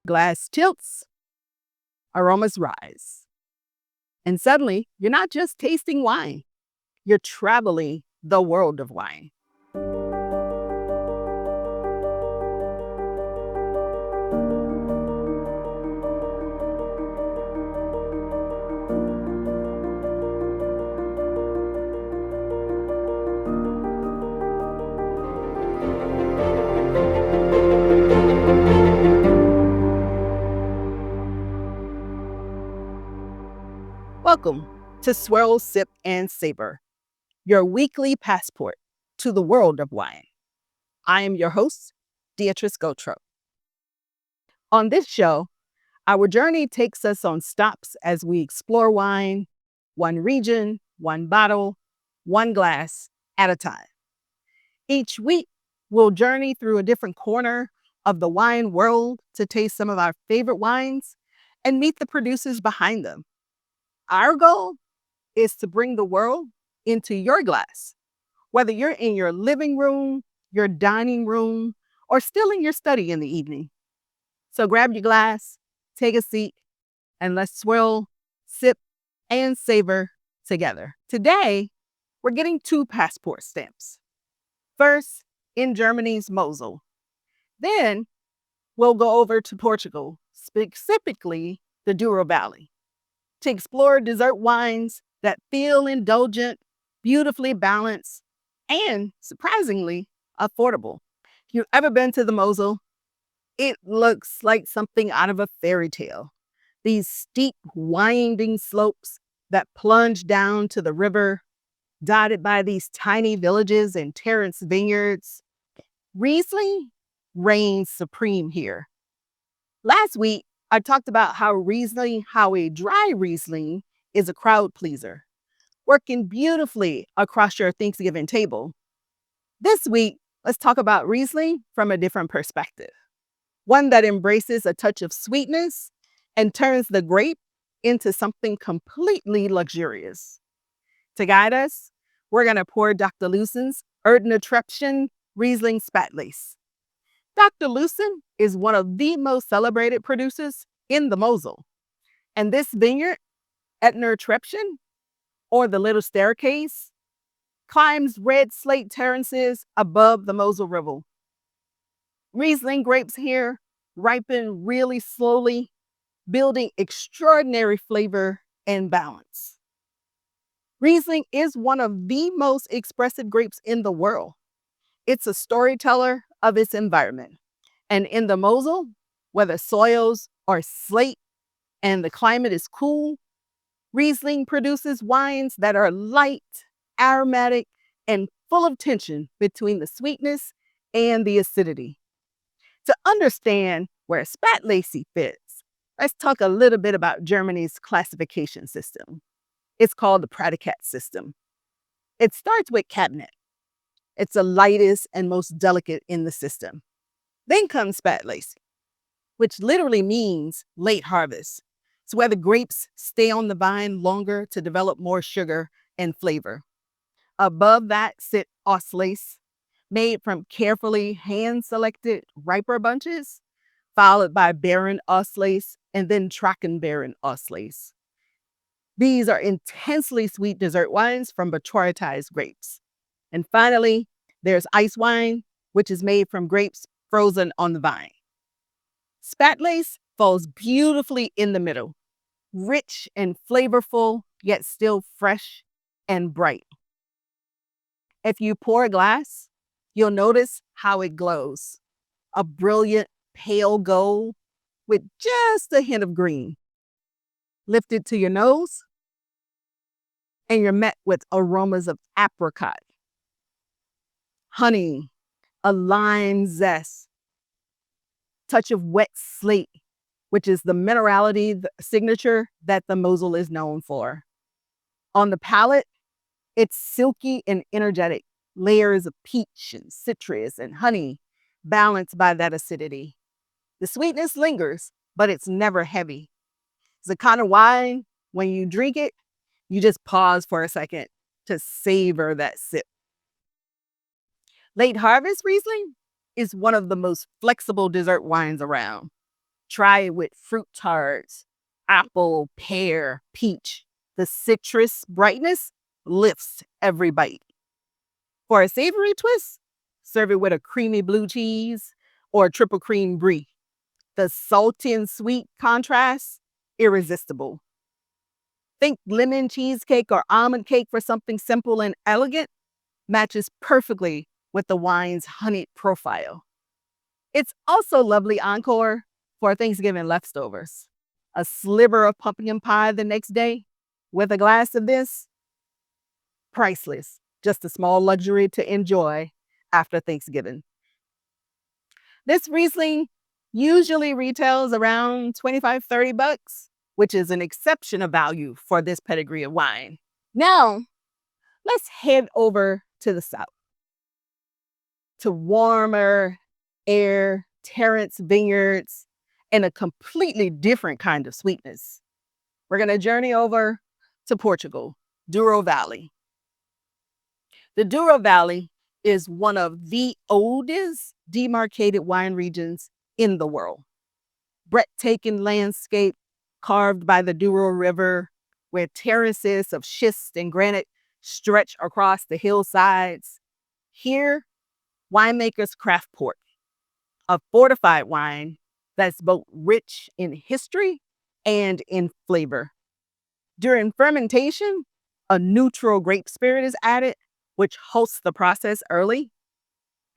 Glass tilts, aromas rise. And suddenly, you're not just tasting wine, you're traveling the world of wine. Welcome to Swirl.Sip.Savor, your weekly passport to the world of wine. I am your host, Beatrice Gautreaux. On this show, our journey takes us on stops as we explore wine, one region, one bottle, one glass at a time. Each week, we'll journey through a different corner of the wine world to taste some of our favorite wines and meet the producers behind them. Our goal is to bring the world into your glass, whether you're in your living room, your dining room, or still in your study in the evening. So grab your glass, take a seat, and let's swirl, sip, and savor together. Today, we're getting two passport stamps. First, in Germany's Mosel. Then, we'll go over to Portugal, specifically the Douro Valley, to explore dessert wines that feel indulgent, beautifully balanced, and surprisingly affordable. If you've ever been to the Mosel, it looks like something out of a fairy tale. These steep, winding slopes that plunge down to the river, dotted by these tiny villages and terrace vineyards. Riesling reigns supreme here. Last week, I talked about how a dry Riesling is a crowd pleaser, working beautifully across your Thanksgiving table. This week, let's talk about Riesling from a different perspective. One that embraces a touch of sweetness and turns the grape into something completely luxurious. To guide us, we're going to pour Dr. Loosen's Erdener Treppchen Riesling Spätlese. Dr. Loosen is one of the most celebrated producers in the Mosel. And this vineyard, Erdener Treppchen, or the Little Staircase, climbs red slate terraces above the Mosel River. Riesling grapes here ripen really slowly, building extraordinary flavor and balance. Riesling is one of the most expressive grapes in the world. It's a storyteller of its environment. And in the Mosel, where the soils are slate and the climate is cool, Riesling produces wines that are light, aromatic, and full of tension between the sweetness and the acidity. To understand where Spätlese fits, let's talk a little bit about Germany's classification system. It's called the Prädikat system. It starts with Cabinet. It's the lightest and most delicate in the system. Then comes Spätlese, which literally means late harvest. It's where the grapes stay on the vine longer to develop more sugar and flavor. Above that sit Auslese, made from carefully hand-selected riper bunches, followed by Barren Auslese and then Trockenbeeren Auslese. These are intensely sweet dessert wines from maturitized grapes. And finally, there's ice wine, which is made from grapes frozen on the vine. Spätlese falls beautifully in the middle, rich and flavorful, yet still fresh and bright. If you pour a glass, you'll notice how it glows. A brilliant pale gold with just a hint of green. Lift it to your nose, and you're met with aromas of apricot, honey, a lime zest, touch of wet slate, which is the minerality signature that the Mosel is known for. On the palate, it's silky and energetic, layers of peach and citrus and honey, balanced by that acidity. The sweetness lingers, but it's never heavy. It's the kind of wine, when you drink it, you just pause for a second to savor that sip. Late-Harvest Riesling is one of the most flexible dessert wines around. Try it with fruit tarts, apple, pear, peach. The citrus brightness lifts every bite. For a savory twist, serve it with a creamy blue cheese or a triple cream brie. The salty and sweet contrast, irresistible. Think lemon cheesecake or almond cake for something simple and elegant, matches perfectly with the wine's honeyed profile. It's also lovely encore for Thanksgiving leftovers. A sliver of pumpkin pie the next day with a glass of this, priceless. Just a small luxury to enjoy after Thanksgiving. This Riesling usually retails around 25, $30, which is an exceptional value for this pedigree of wine. Now, let's head over to the south, to warmer air, terrace vineyards, and a completely different kind of sweetness. We're going to journey over to Portugal, Douro Valley. The Douro Valley is one of the oldest demarcated wine regions in the world. Breathtaking landscape carved by the Douro River, where terraces of schist and granite stretch across the hillsides. Here, winemakers craft port, a fortified wine that's both rich in history and in flavor. During fermentation, a neutral grape spirit is added, which hosts the process early,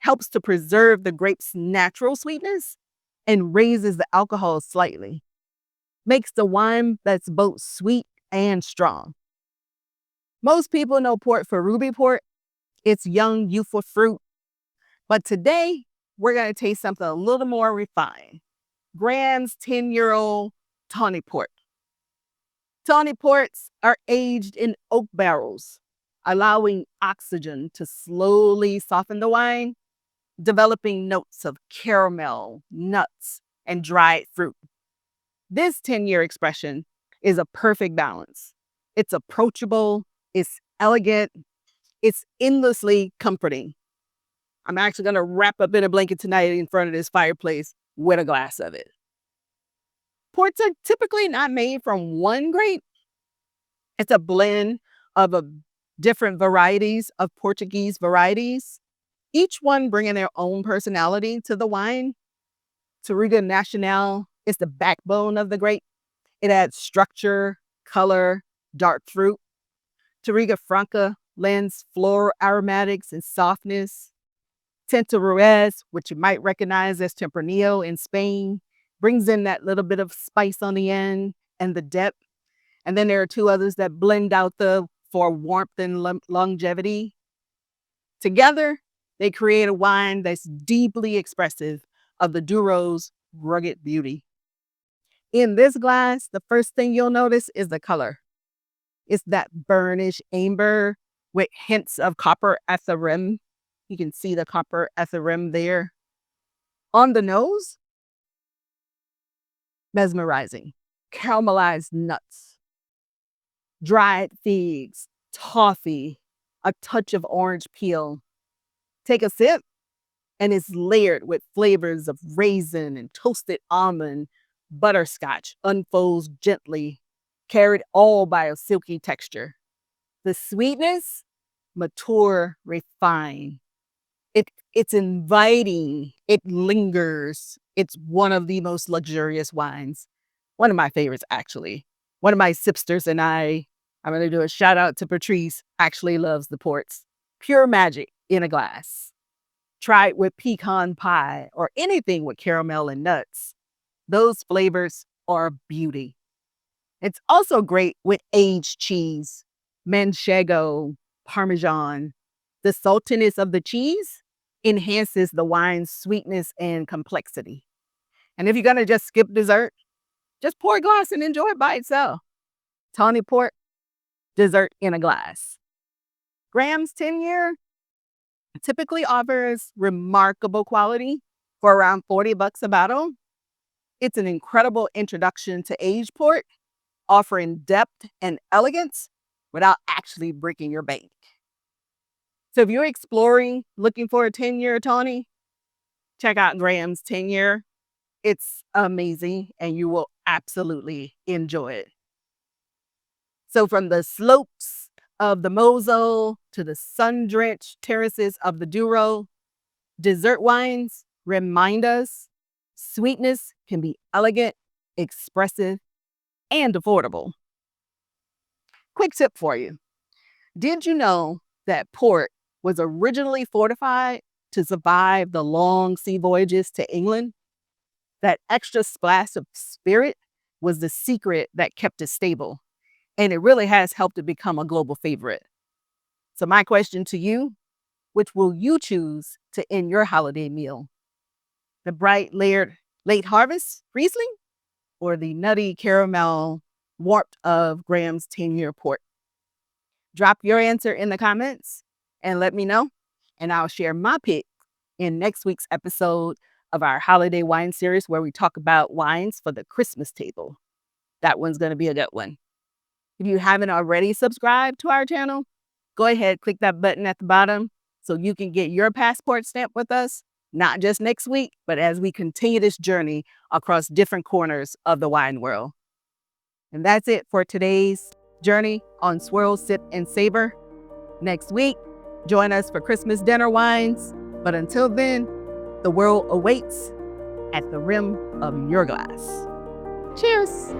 helps to preserve the grape's natural sweetness, and raises the alcohol slightly. Makes the wine that's both sweet and strong. Most people know port for ruby port. It's young, youthful fruit. But today, we're going to taste something a little more refined. Graham's 10-year-old Tawny Port. Tawny Ports are aged in oak barrels, allowing oxygen to slowly soften the wine, developing notes of caramel, nuts, and dried fruit. This 10-year expression is a perfect balance. It's approachable, it's elegant, it's endlessly comforting. I'm actually going to wrap up in a blanket tonight in front of this fireplace with a glass of it. Ports are typically not made from one grape. It's a blend of different varieties of Portuguese varieties, each one bringing their own personality to the wine. Touriga Nacional is the backbone of the grape. It adds structure, color, dark fruit. Touriga Franca lends floral aromatics and softness. Tinta Ruiz, which you might recognize as Tempranillo in Spain, brings in that little bit of spice on the end and the depth. And then there are two others that blend out for warmth and longevity. Together, they create a wine that's deeply expressive of the Douro's rugged beauty. In this glass, the first thing you'll notice is the color. It's that burnished amber with hints of copper at the rim. You can see the copper at the rim there. On the nose, mesmerizing. Caramelized nuts, dried figs, toffee, a touch of orange peel. Take a sip, and it's layered with flavors of raisin and toasted almond. Butterscotch unfolds gently, carried all by a silky texture. The sweetness, mature, refined. It's inviting. It lingers. It's one of the most luxurious wines. One of my favorites, actually. One of my sipsters and I'm going to do a shout out to Patrice, actually loves the ports. Pure magic in a glass. Try it with pecan pie or anything with caramel and nuts. Those flavors are beauty. It's also great with aged cheese, manchego, parmesan. The saltiness of the cheese enhances the wine's sweetness and complexity. And if you're going to just skip dessert, just pour a glass and enjoy it by itself. Tawny Port, dessert in a glass. Graham's 10-year typically offers remarkable quality for around $40 a bottle. It's an incredible introduction to aged port, offering depth and elegance without actually breaking your bank. So if you're exploring, looking for a 10-year Tawny, check out Graham's 10-year. It's amazing and you will absolutely enjoy it. So from the slopes of the Mosel to the sun-drenched terraces of the Douro, dessert wines remind us sweetness can be elegant, expressive, and affordable. Quick tip for you. Did you know that port was originally fortified to survive the long sea voyages to England? That extra splash of spirit was the secret that kept it stable, and it really has helped it become a global favorite. So my question to you, which will you choose to end your holiday meal? The bright layered late-harvest Riesling or the nutty caramel warmth of Graham's 10-year port? Drop your answer in the comments and let me know, and I'll share my pick in next week's episode of our holiday wine series where we talk about wines for the Christmas table. That one's going to be a good one. If you haven't already subscribed to our channel, go ahead, click that button at the bottom so you can get your passport stamp with us, not just next week, but as we continue this journey across different corners of the wine world. And that's it for today's journey on Swirl, Sip, and Savor. Next week, join us for Christmas dinner wines. But until then, the world awaits at the rim of your glass. Cheers.